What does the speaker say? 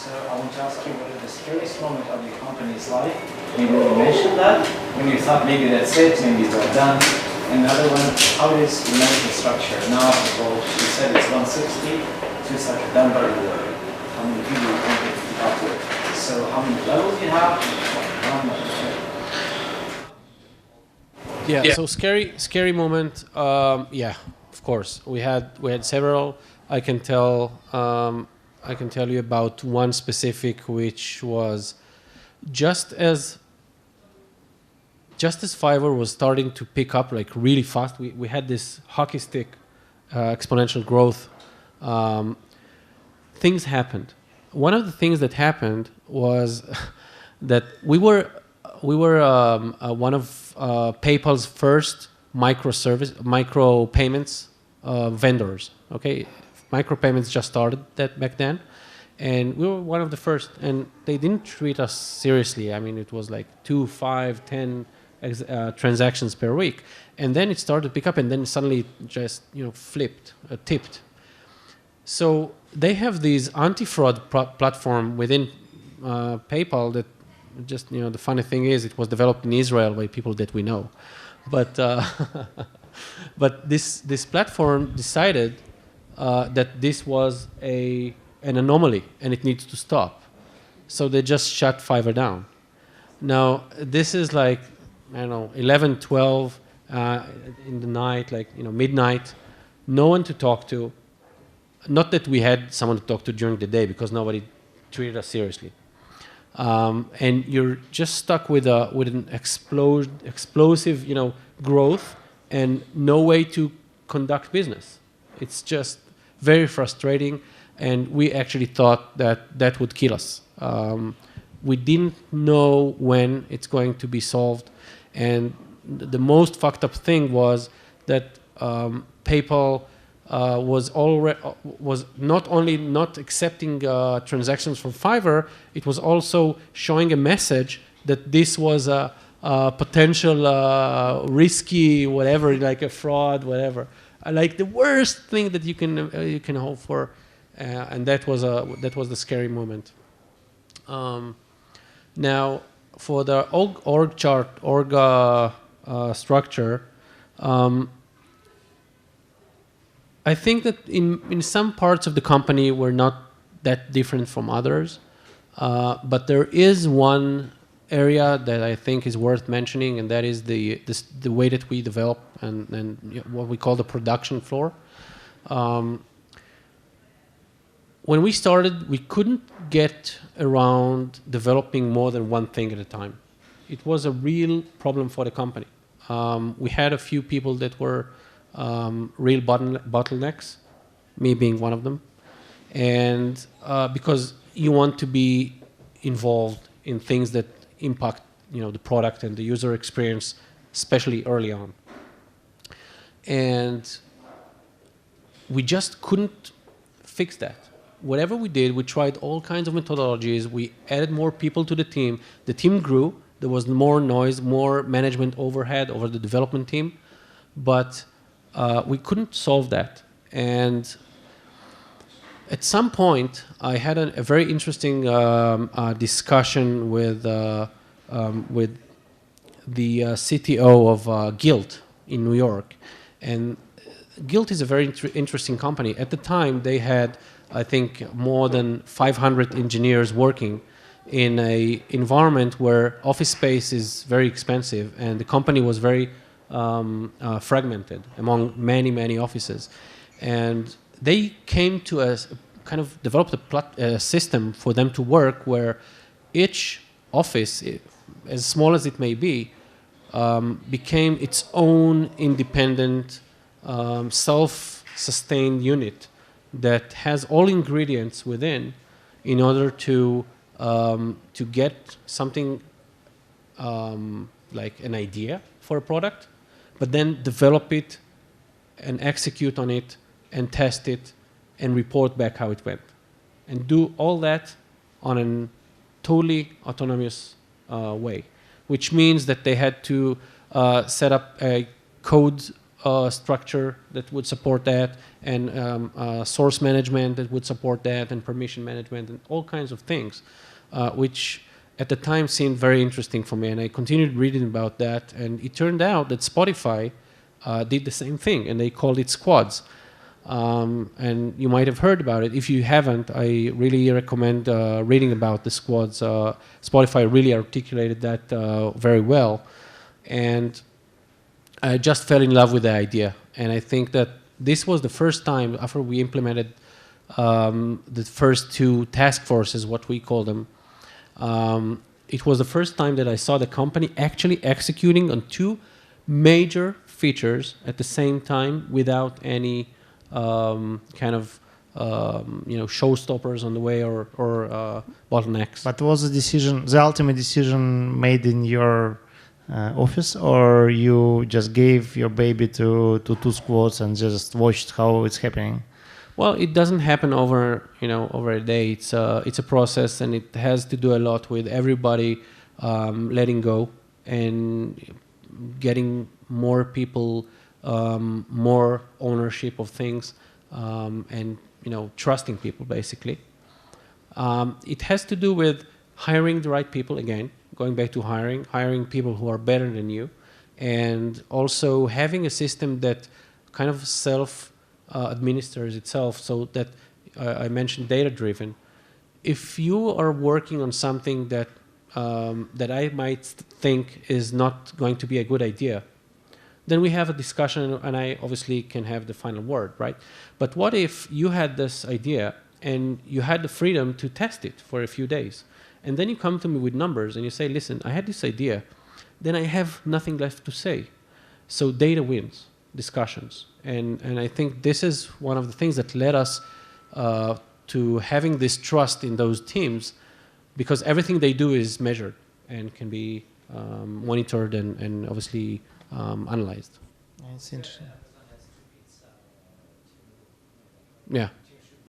So I want to ask you what is the scariest moment of your company's life? Maybe you mentioned that when you thought maybe that's it, maybe it's all done. And another one, how is the management structure? Now, well, you said it's 160, so it's like a Denver award. How many people you can keep up with? So how many levels you have? Yeah. So scary moment. Yeah, of course. We had several. I can tell you about one specific, which was just as Fiverr was starting to pick up like really fast. We had this hockey stick exponential growth. Things happened. One of the things that happened was that we were one of PayPal's first micro payments vendors. Okay, micro payments just started that back then, and we were one of the first. And they didn't treat us seriously. I mean, it was like 2, 5, 10 transactions per week, and then it started to pick up, and then suddenly it just tipped. So they have these anti-fraud platform within PayPal that just, the funny thing is it was developed in Israel by people that we know. But but this platform decided that this was an anomaly and it needs to stop. So they just shut Fiverr down. Now, this is like, I don't know, 11, 12 in the night, like, midnight, no one to talk to. Not that we had someone to talk to during the day because nobody treated us seriously. And you're just stuck with an explosive, growth and no way to conduct business. It's just very frustrating, and we actually thought that would kill us. We didn't know when it's going to be solved, and the most fucked up thing was that PayPal was not only not accepting transactions from Fiverr, it was also showing a message that this was a potential risky whatever, like a fraud, whatever, like the worst thing that you can hope for, and that was the scary moment. Now, for the org chart, structure. I think that in some parts of the company we're not that different from others, but there is one area that I think is worth mentioning, and that is the way that we develop and what we call the production floor. When we started, we couldn't get around developing more than one thing at a time. It was a real problem for the company. We had a few people that were real bottlenecks, me being one of them, and because you want to be involved in things that impact, the product and the user experience, especially early on. And we just couldn't fix that. Whatever we did, we tried all kinds of methodologies. We added more people to the team. The team grew. There was more noise, more management overhead over the development team, but we couldn't solve that. And at some point, I had a very interesting discussion with the CTO of Guild in New York. And Guild is a very interesting company. At the time, they had, I think, more than 500 engineers working in an environment where office space is very expensive, and the company was very fragmented among many, many offices. And they came to us, kind of developed a system for them to work where each office, as small as it may be, became its own independent, self-sustained unit that has all ingredients within in order to get something like an idea for a product, but then develop it and execute on it and test it and report back how it went. And do all that on a totally autonomous way, which means that they had to set up a code structure that would support that, and source management that would support that, and permission management, and all kinds of things, which at the time seemed very interesting for me. And I continued reading about that, and it turned out that Spotify did the same thing, and they called it squads. And you might have heard about it. If you haven't, I really recommend reading about the squads. Spotify really articulated that very well. And I just fell in love with the idea. And I think that this was the first time after we implemented the first two task forces, what we call them. It was the first time that I saw the company actually executing on two major features at the same time without any showstoppers on the way or bottlenecks. But was the ultimate decision made in your office, or you just gave your baby to two squads and just watched how it's happening? Well, it doesn't happen over a day. It's a process, and it has to do a lot with everybody letting go and getting more people, more ownership of things, and trusting people basically. It has to do with hiring the right people again. Going back to hiring people who are better than you, and also having a system that kind of administers itself, so that I mentioned data-driven. If you are working on something that I might think is not going to be a good idea, then we have a discussion, and I obviously can have the final word, right? But what if you had this idea and you had the freedom to test it for a few days? And then you come to me with numbers and you say, listen, I had this idea. Then I have nothing left to say. So data wins discussions. And I think this is one of the things that led us to having this trust in those teams, because everything they do is measured and can be monitored and obviously analyzed. It's interesting. Yeah.